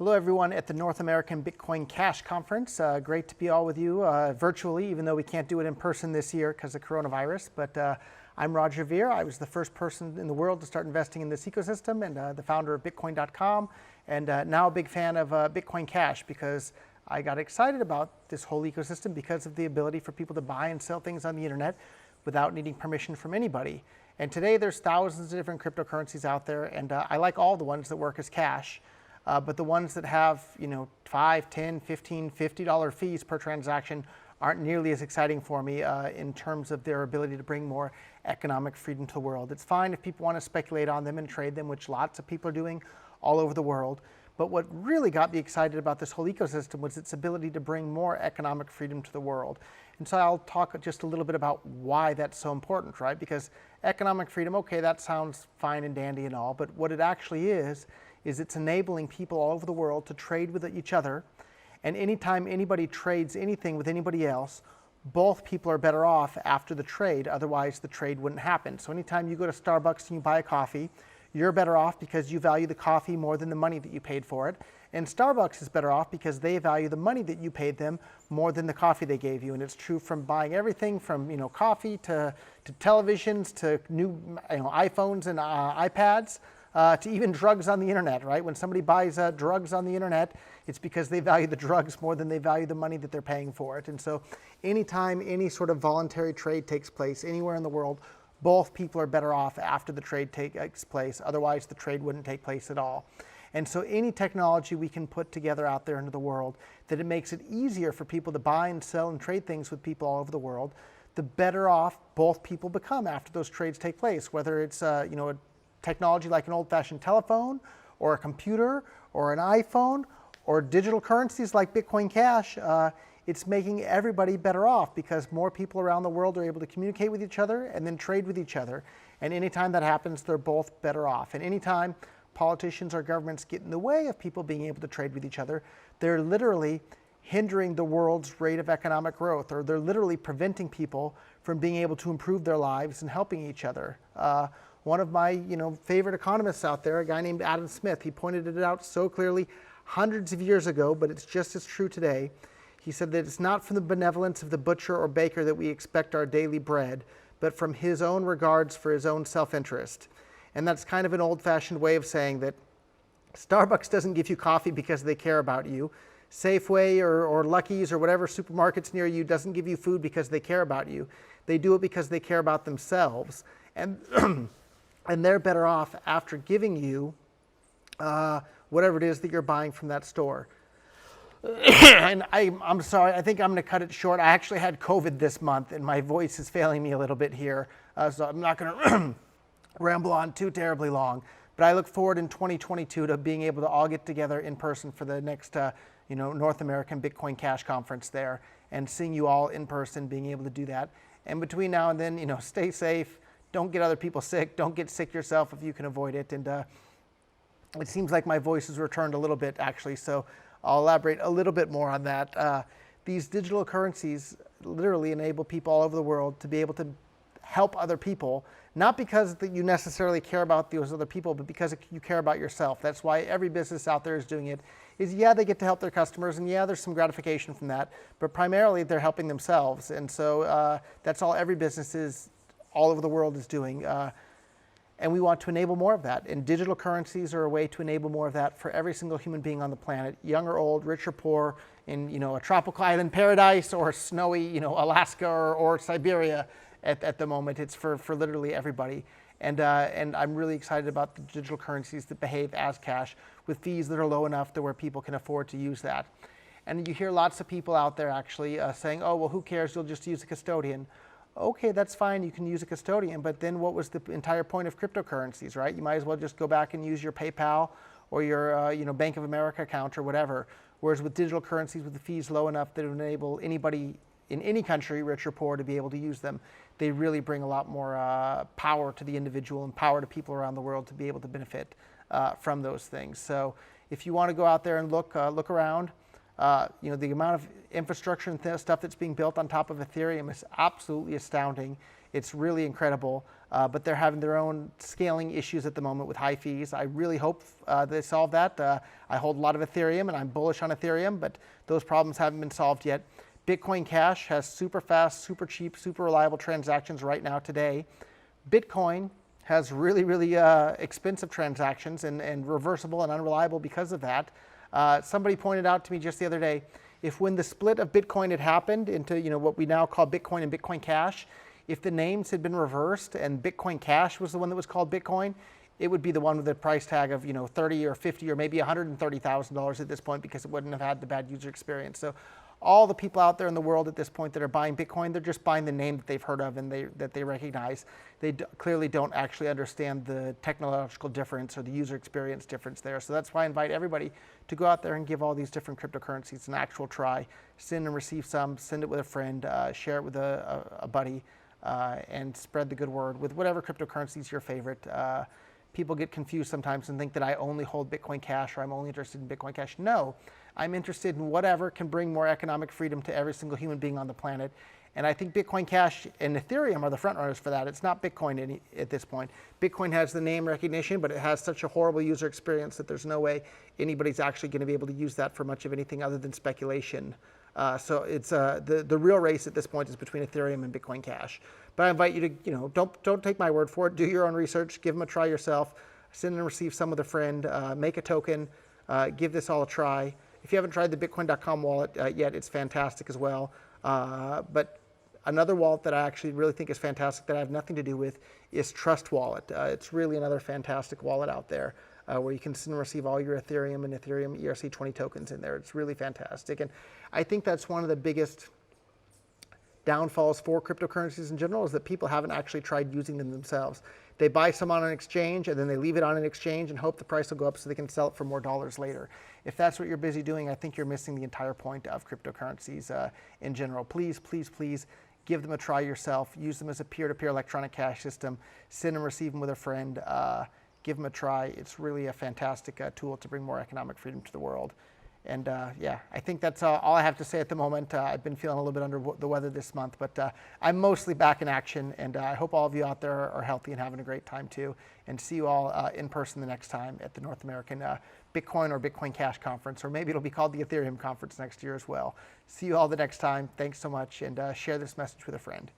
Hello everyone at the North American Bitcoin Cash Conference. Great to be all with you virtually, even though we can't do it in person this year because of coronavirus. But I'm Roger Ver. I was the first person in the world to start investing in this ecosystem and the founder of Bitcoin.com, and now a big fan of Bitcoin Cash because I got excited about this whole ecosystem because of the ability for people to buy and sell things on the internet without needing permission from anybody. And today there's thousands of different cryptocurrencies out there, and I like all the ones that work as cash. But the ones that have, $5, $10, $15, $50 fees per transaction aren't nearly as exciting for me in terms of their ability to bring more economic freedom to the world. It's fine if people want to speculate on them and trade them, which lots of people are doing all over the world. But what really got me excited about this whole ecosystem was its ability to bring more economic freedom to the world. And so I'll talk just a little bit about why that's so important, right? Because economic freedom, okay, that sounds fine and dandy and all, but what it actually is it's enabling people all over the world to trade with each other. And anytime anybody trades anything with anybody else, both people are better off after the trade, otherwise the trade wouldn't happen. So anytime you go to Starbucks and you buy a coffee, you're better off because you value the coffee more than the money that you paid for it. And Starbucks is better off because they value the money that you paid them more than the coffee they gave you. And it's true from buying everything from coffee to televisions to new iPhones and iPads. To even drugs on the internet, right? When somebody buys drugs on the internet, it's because they value the drugs more than they value the money that they're paying for it. And so anytime any sort of voluntary trade takes place anywhere in the world, both people are better off after the trade takes place. Otherwise, the trade wouldn't take place at all. And so any technology we can put together out there into the world that it makes it easier for people to buy and sell and trade things with people all over the world, the better off both people become after those trades take place, whether it's a technology like an old-fashioned telephone or a computer or an iPhone or digital currencies like Bitcoin Cash. It's making everybody better off because more people around the world are able to communicate with each other and then trade with each other. And anytime that happens, they're both better off. And anytime politicians or governments get in the way of people being able to trade with each other, they're literally hindering the world's rate of economic growth, or they're literally preventing people from being able to improve their lives and helping each other. One of my favorite economists out there, a guy named Adam Smith, he pointed it out so clearly hundreds of years ago, but it's just as true today. He said that it's not from the benevolence of the butcher or baker that we expect our daily bread, but from his own regards for his own self-interest. And that's kind of an old-fashioned way of saying that Starbucks doesn't give you coffee because they care about you. Safeway or Lucky's or whatever supermarkets near you doesn't give you food because they care about you. They do it because they care about themselves. And and they're better off after giving you whatever it is that you're buying from that store. And I'm sorry, I think I'm going to cut it short. I actually had COVID this month, and my voice is failing me a little bit here, so I'm not going to ramble on too terribly long. But I look forward in 2022 to being able to all get together in person for the next North American Bitcoin Cash Conference there, and seeing you all in person, being able to do that. And between now and then, stay safe. Don't get other people sick. Don't get sick yourself if you can avoid it. And it seems like my voice has returned a little bit, actually, so I'll elaborate a little bit more on that. These digital currencies literally enable people all over the world to be able to help other people, not because that you necessarily care about those other people, but because you care about yourself. That's why every business out there is doing it. Yeah, they get to help their customers, and yeah, there's some gratification from that, but primarily they're helping themselves. And so that's all every business is all over the world is doing, and we want to enable more of that. And digital currencies are a way to enable more of that for every single human being on the planet, young or old, rich or poor, in a tropical island paradise or snowy, Alaska or Siberia. At the moment, it's for literally everybody. And I'm really excited about the digital currencies that behave as cash with fees that are low enough to where people can afford to use that. And you hear lots of people out there actually saying, oh, well, who cares? You'll just use a custodian. Okay, that's fine, you can use a custodian, but then what was the entire point of cryptocurrencies, right? You might as well just go back and use your PayPal or your Bank of America account or whatever. Whereas with digital currencies, with the fees low enough that it would enable anybody in any country, rich or poor, to be able to use them, they really bring a lot more power to the individual and power to people around the world to be able to benefit from those things. So if you want to go out there and look around, the amount of infrastructure and stuff that's being built on top of Ethereum is absolutely astounding. It's really incredible, but they're having their own scaling issues at the moment with high fees. I really hope they solve that. I hold a lot of Ethereum, and I'm bullish on Ethereum, but those problems haven't been solved yet. Bitcoin Cash has super fast, super cheap, super reliable transactions right now today. Bitcoin has really, really expensive transactions and reversible and unreliable because of that. Somebody pointed out to me just the other day, if when the split of Bitcoin had happened into what we now call Bitcoin and Bitcoin Cash, if the names had been reversed and Bitcoin Cash was the one that was called Bitcoin, it would be the one with the price tag of 30 or 50 or maybe $130,000 at this point, because it wouldn't have had the bad user experience. So all the people out there in the world at this point that are buying Bitcoin, they're just buying the name that they've heard of and that they recognize. They clearly don't actually understand the technological difference or the user experience difference there. So that's why I invite everybody to go out there and give all these different cryptocurrencies an actual try. Send and receive some, send it with a friend, share it with a buddy, and spread the good word with whatever cryptocurrency is your favorite. People get confused sometimes and think that I only hold Bitcoin Cash or I'm only interested in Bitcoin Cash. No, I'm interested in whatever can bring more economic freedom to every single human being on the planet. And I think Bitcoin Cash and Ethereum are the front runners for that. It's not Bitcoin at this point. Bitcoin has the name recognition, but it has such a horrible user experience that there's no way anybody's actually going to be able to use that for much of anything other than speculation. So it's the real race at this point is between Ethereum and Bitcoin Cash. But I invite you to don't take my word for it. Do your own research. Give them a try yourself. Send and receive some with a friend. Make a token. Give this all a try. If you haven't tried the Bitcoin.com wallet yet, it's fantastic as well. But another wallet that I actually really think is fantastic that I have nothing to do with is Trust Wallet. It's really another fantastic wallet out there. Where you can send and receive all your Ethereum and Ethereum ERC20 tokens in there. It's really fantastic. And I think that's one of the biggest downfalls for cryptocurrencies in general, is that people haven't actually tried using them themselves. They buy some on an exchange and then they leave it on an exchange and hope the price will go up so they can sell it for more dollars later. If that's what you're busy doing, I think you're missing the entire point of cryptocurrencies in general. Please, please, please give them a try yourself. Use them as a peer-to-peer electronic cash system. Send and receive them with a friend. Give them a try. It's really a fantastic tool to bring more economic freedom to the world. And yeah, I think that's all I have to say at the moment. I've been feeling a little bit under the weather this month, but I'm mostly back in action. And I hope all of you out there are healthy and having a great time too. And see you all in person the next time at the North American Bitcoin or Bitcoin Cash Conference, or maybe it'll be called the Ethereum Conference next year as well. See you all the next time. Thanks so much, and share this message with a friend.